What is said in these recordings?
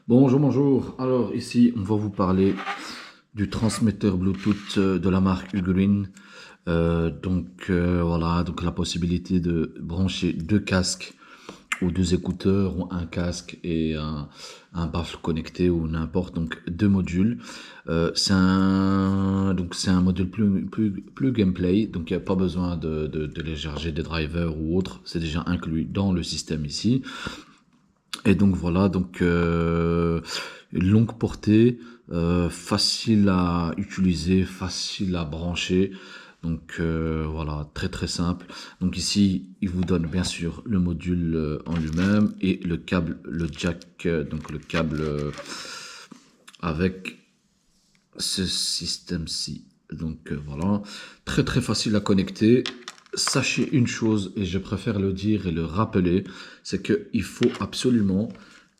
Bonjour, bonjour. Alors ici, on va vous parler du transmetteur Bluetooth de la marque Ugreen. Voilà, donc la possibilité de brancher deux casques ou deux écouteurs ou un casque et un baffle connecté ou n'importe, donc deux modules. C'est un module plus gameplay, donc il n'y a pas besoin de télécharger des drivers ou autres, c'est déjà inclus dans le système ici. Et donc voilà, une longue portée, facile à utiliser, facile à brancher. Voilà, très très simple. Donc ici, il vous donne bien sûr le module en lui-même et le câble, le jack, donc le câble avec ce système-ci. Voilà, très très facile à connecter. Sachez une chose, et je préfère le dire et le rappeler, c'est qu'il faut absolument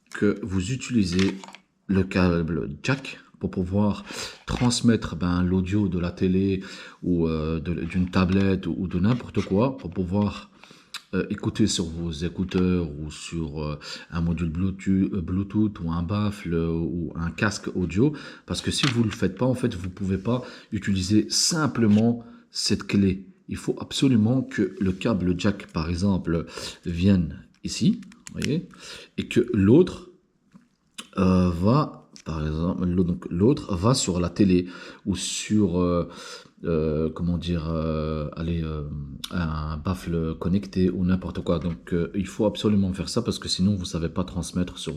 que vous utilisez le câble jack pour pouvoir transmettre l'audio de la télé ou d'une tablette ou de n'importe quoi, pour pouvoir écouter sur vos écouteurs ou sur un module Bluetooth ou un baffle ou un casque audio. Parce que si vous ne le faites pas, en fait, vous ne pouvez pas utiliser simplement cette clé. Il faut absolument que le câble jack, par exemple, vienne ici, vous voyez, et que l'autre va, par exemple, l'autre va sur la télé ou sur, comment dire, un baffle connecté ou n'importe quoi. Il faut absolument faire ça parce que sinon vous savez pas transmettre sur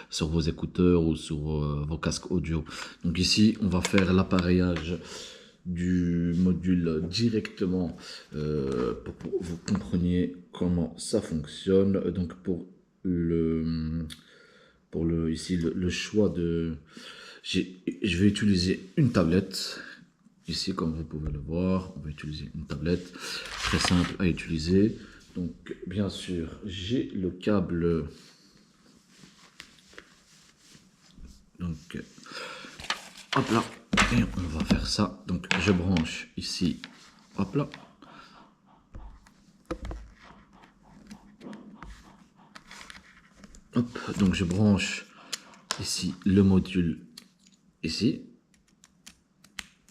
sur vos écouteurs ou sur vos casques audio. Donc ici, on va faire l'appareillage du module directement pour que vous compreniez comment ça fonctionne. Donc le ici le choix de je vais utiliser une tablette ici, comme vous pouvez le voir. On va utiliser une tablette très simple à utiliser. Donc bien sûr, j'ai le câble, donc hop là, et on va faire ça. Donc je branche ici, hop là, hop, donc je branche ici le module ici.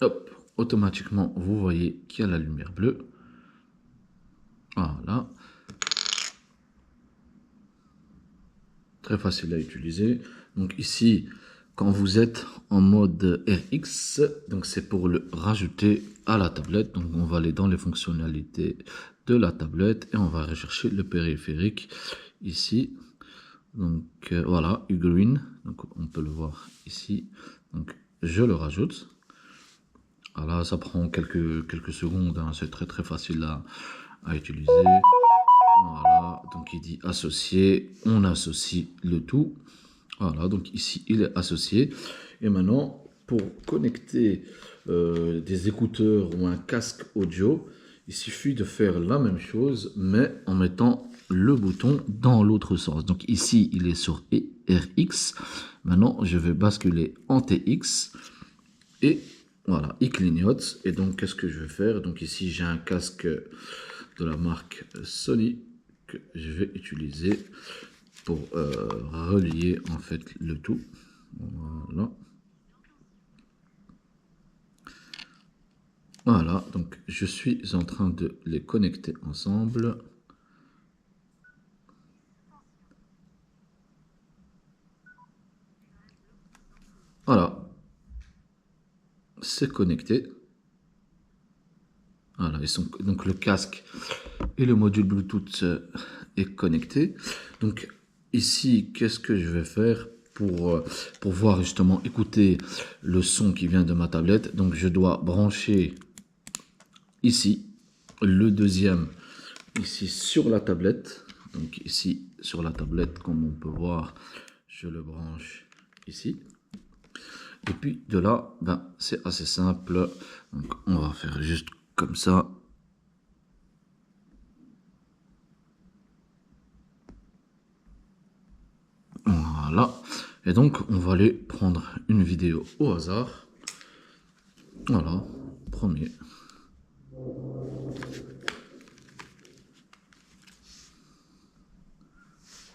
Hop, automatiquement, vous voyez qu'il y a la lumière bleue. Voilà, très facile à utiliser. Donc ici, quand vous êtes en mode RX, donc c'est pour le rajouter à la tablette. Donc on va aller dans les fonctionnalités de la tablette et on va rechercher le périphérique ici. Voilà, Ugreen, donc on peut le voir ici. Donc je le rajoute. Voilà, ça prend quelques secondes, hein, c'est très très facile à utiliser. Voilà, donc il dit associer, on associe le tout. Voilà, donc ici il est associé. Et maintenant, pour connecter des écouteurs ou un casque audio, il suffit de faire la même chose, mais en mettant le bouton dans l'autre sens. Donc ici, il est sur RX. Maintenant, je vais basculer en TX. Et voilà, il clignote. Et donc, qu'est-ce que je vais faire? Donc ici, j'ai un casque de la marque Sony que je vais utiliser pour relier en fait le tout. Voilà. Voilà, donc je suis en train de les connecter ensemble. Voilà, c'est connecté. Voilà, donc le casque et le module Bluetooth est connecté. Donc ici, qu'est-ce que je vais faire pour voir justement écouter le son qui vient de ma tablette? Donc je dois brancher ici le deuxième ici sur la tablette. Donc ici sur la tablette, comme on peut voir, je le branche ici. Et puis de là, c'est assez simple. Donc on va faire juste comme ça. Voilà. Et donc on va aller prendre une vidéo au hasard. Voilà, premier.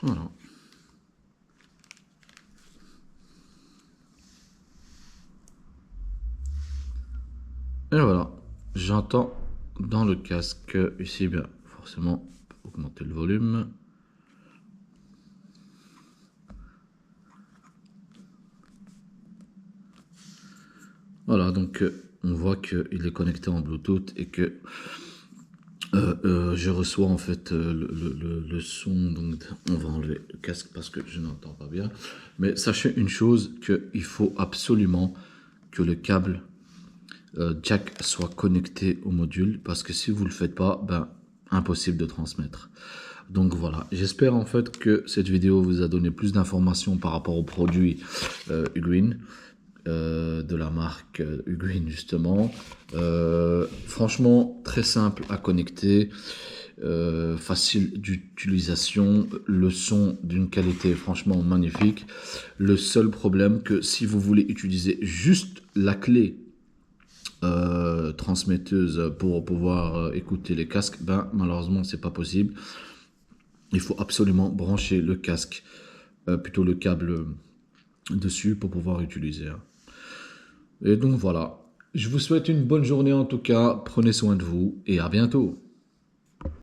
Voilà. Et voilà, j'entends dans le casque ici, bien forcément, augmenter le volume. Voilà, donc on voit qu'il est connecté en Bluetooth et que je reçois en fait le son. Donc on va enlever le casque parce que je n'entends pas bien. Mais sachez une chose, qu'il faut absolument que le câble jack soit connecté au module, parce que si vous le faites pas, ben impossible de transmettre. Donc voilà, j'espère en fait que cette vidéo vous a donné plus d'informations par rapport au produit Ugreen, de la marque Ugreen justement. Franchement très simple à connecter, facile d'utilisation, le son d'une qualité franchement magnifique. Le seul problème que si vous voulez utiliser juste la clé transmetteuse pour pouvoir écouter les casques, ben malheureusement c'est pas possible. Il faut absolument brancher le casque, plutôt le câble dessus pour pouvoir utiliser. Et donc voilà, je vous souhaite une bonne journée en tout cas, prenez soin de vous et à bientôt.